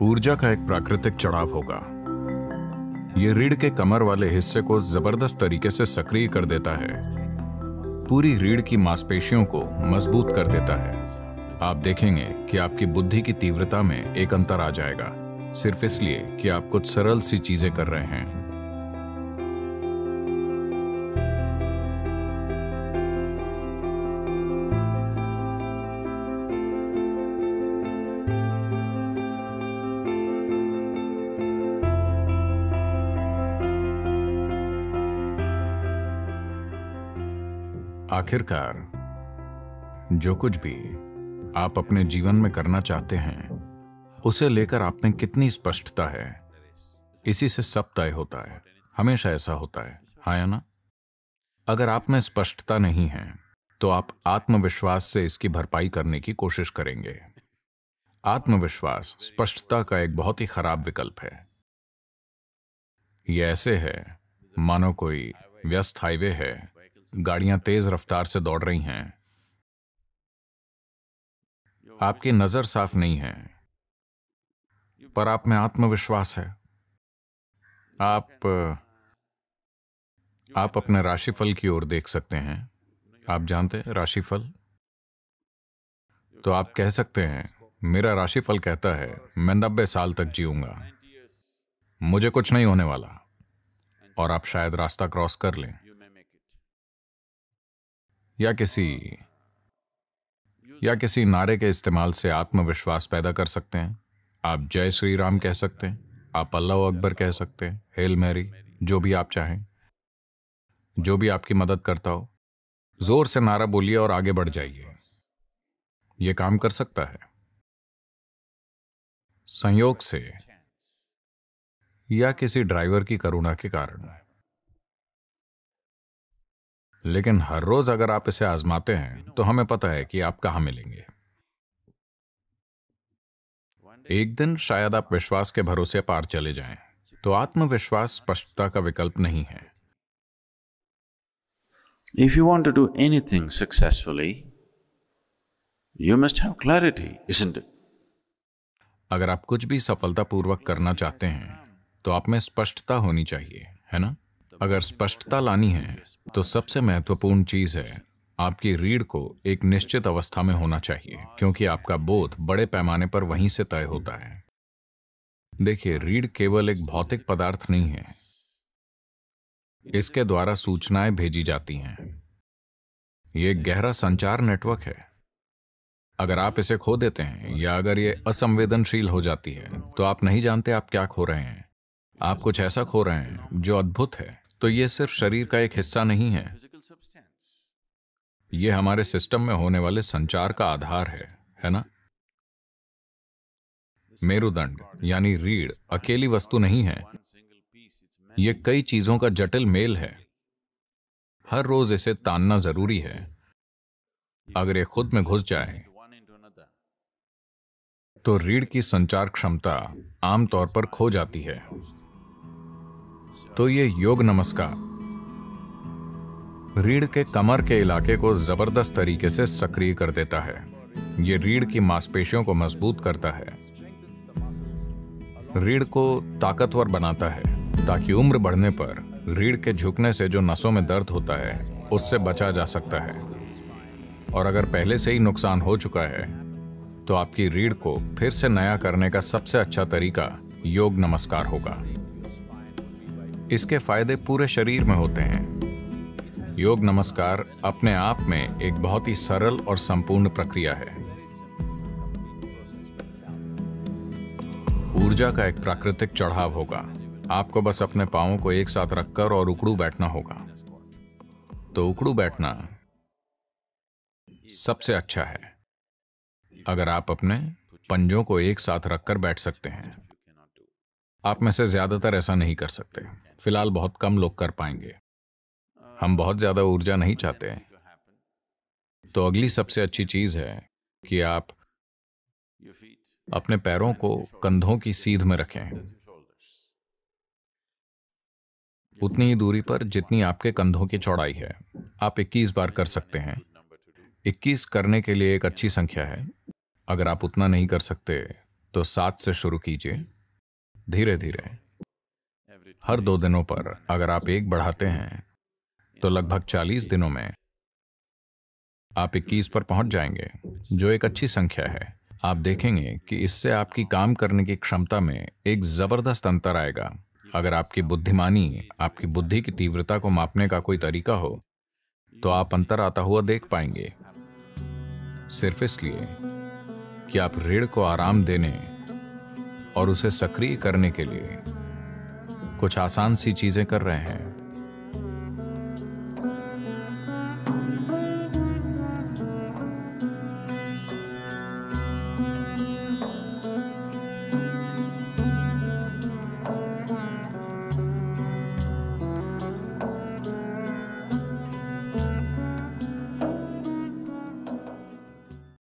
ऊर्जा का एक प्राकृतिक चढ़ाव होगा। ये रीढ़ के कमर वाले हिस्से को जबरदस्त तरीके से सक्रिय कर देता है, पूरी रीढ़ की मांसपेशियों को मजबूत कर देता है। आप देखेंगे कि आपकी बुद्धि की तीव्रता में एक अंतर आ जाएगा, सिर्फ इसलिए कि आप कुछ सरल सी चीजें कर रहे हैं। आखिरकार जो कुछ भी आप अपने जीवन में करना चाहते हैं, उसे लेकर आप में कितनी स्पष्टता है, इसी से सब तय होता है। हमेशा ऐसा होता है, हाँ या ना? अगर आप में स्पष्टता नहीं है तो आप आत्मविश्वास से इसकी भरपाई करने की कोशिश करेंगे। आत्मविश्वास स्पष्टता का एक बहुत ही खराब विकल्प है। यह ऐसे है मानो कोई व्यस्त हाईवे है, गाड़ियां तेज रफ्तार से दौड़ रही हैं, आपकी नजर साफ नहीं है, पर आप में आत्मविश्वास है। आप अपने राशिफल की ओर देख सकते हैं। आप जानते हैं राशिफल? तो आप कह सकते हैं, मेरा राशिफल कहता है मैं 90 साल तक जीऊंगा, मुझे कुछ नहीं होने वाला, और आप शायद रास्ता क्रॉस कर लें। या किसी नारे के इस्तेमाल से आत्मविश्वास पैदा कर सकते हैं। आप जय श्री राम कह सकते हैं, आप अल्लाह अकबर कह सकते हैं, हेल मैरी, जो भी आप चाहें, जो भी आपकी मदद करता हो। जोर से नारा बोलिए और आगे बढ़ जाइए। यह काम कर सकता है। संयोग से या किसी ड्राइवर की करुणा के कारण। लेकिन हर रोज अगर आप इसे आजमाते हैं तो हमें पता है कि आप कहां मिलेंगे। एक दिन शायद आप विश्वास के भरोसे पार चले जाएं। तो आत्मविश्वास स्पष्टता का विकल्प नहीं है। If you want to do anything successfully, you must have clarity, isn't it? अगर आप कुछ भी सफलतापूर्वक करना चाहते हैं तो आप में स्पष्टता होनी चाहिए, है ना? अगर स्पष्टता लानी है तो सबसे महत्वपूर्ण चीज है आपकी रीढ़ को एक निश्चित अवस्था में होना चाहिए, क्योंकि आपका बोध बड़े पैमाने पर वहीं से तय होता है। देखिए, रीढ़ केवल एक भौतिक पदार्थ नहीं है, इसके द्वारा सूचनाएं भेजी जाती हैं। यह एक गहरा संचार नेटवर्क है। अगर आप इसे खो देते हैं या अगर ये असंवेदनशील हो जाती है तो आप नहीं जानते आप क्या खो रहे हैं। आप कुछ ऐसा खो रहे हैं जो अद्भुत है। तो यह सिर्फ शरीर का एक हिस्सा नहीं है, यह हमारे सिस्टम में होने वाले संचार का आधार है ना? मेरुदंड यानी रीढ़ अकेली वस्तु नहीं है, यह कई चीजों का जटिल मेल है। हर रोज इसे तानना जरूरी है। अगर यह खुद में घुस जाए तो रीढ़ की संचार क्षमता आमतौर पर खो जाती है। तो यह योग नमस्कार रीढ़ के कमर के इलाके को जबरदस्त तरीके से सक्रिय कर देता है। यह रीढ़ की मांसपेशियों को मजबूत करता है, रीढ़ को ताकतवर बनाता है, ताकि उम्र बढ़ने पर रीढ़ के झुकने से जो नसों में दर्द होता है उससे बचा जा सकता है। और अगर पहले से ही नुकसान हो चुका है तो आपकी रीढ़ को फिर से नया करने का सबसे अच्छा तरीका योग नमस्कार होगा। इसके फायदे पूरे शरीर में होते हैं। योग नमस्कार अपने आप में एक बहुत ही सरल और संपूर्ण प्रक्रिया है। ऊर्जा का एक प्राकृतिक चढ़ाव होगा। आपको बस अपने पांवों को एक साथ रखकर और उकड़ू बैठना होगा। तो उकड़ू बैठना सबसे अच्छा है। अगर आप अपने पंजों को एक साथ रखकर बैठ सकते हैं। आप में से ज्यादातर ऐसा नहीं कर सकते। फिलहाल बहुत कम लोग कर पाएंगे। हम बहुत ज्यादा ऊर्जा नहीं चाहते। तो अगली सबसे अच्छी चीज है कि आप अपने पैरों को कंधों की सीध में रखें, उतनी ही दूरी पर जितनी आपके कंधों की चौड़ाई है। आप 21 बार कर सकते हैं। 21 करने के लिए एक अच्छी संख्या है। अगर आप उतना नहीं कर सकते तो 7 से शुरू कीजिए, धीरे धीरे। हर 2 दिनों पर अगर आप 1 बढ़ाते हैं तो लगभग 40 दिनों में आप 21 पर पहुंच जाएंगे, जो एक अच्छी संख्या है। आप देखेंगे कि इससे आपकी काम करने की क्षमता में एक जबरदस्त अंतर आएगा। अगर आपकी बुद्धिमानी, आपकी बुद्धि की तीव्रता को मापने का कोई तरीका हो तो आप अंतर आता हुआ देख पाएंगे। सिर्फ इसलिए कि आप रीढ़ को आराम देने और उसे सक्रिय करने के लिए कुछ आसान सी चीजें कर रहे हैं।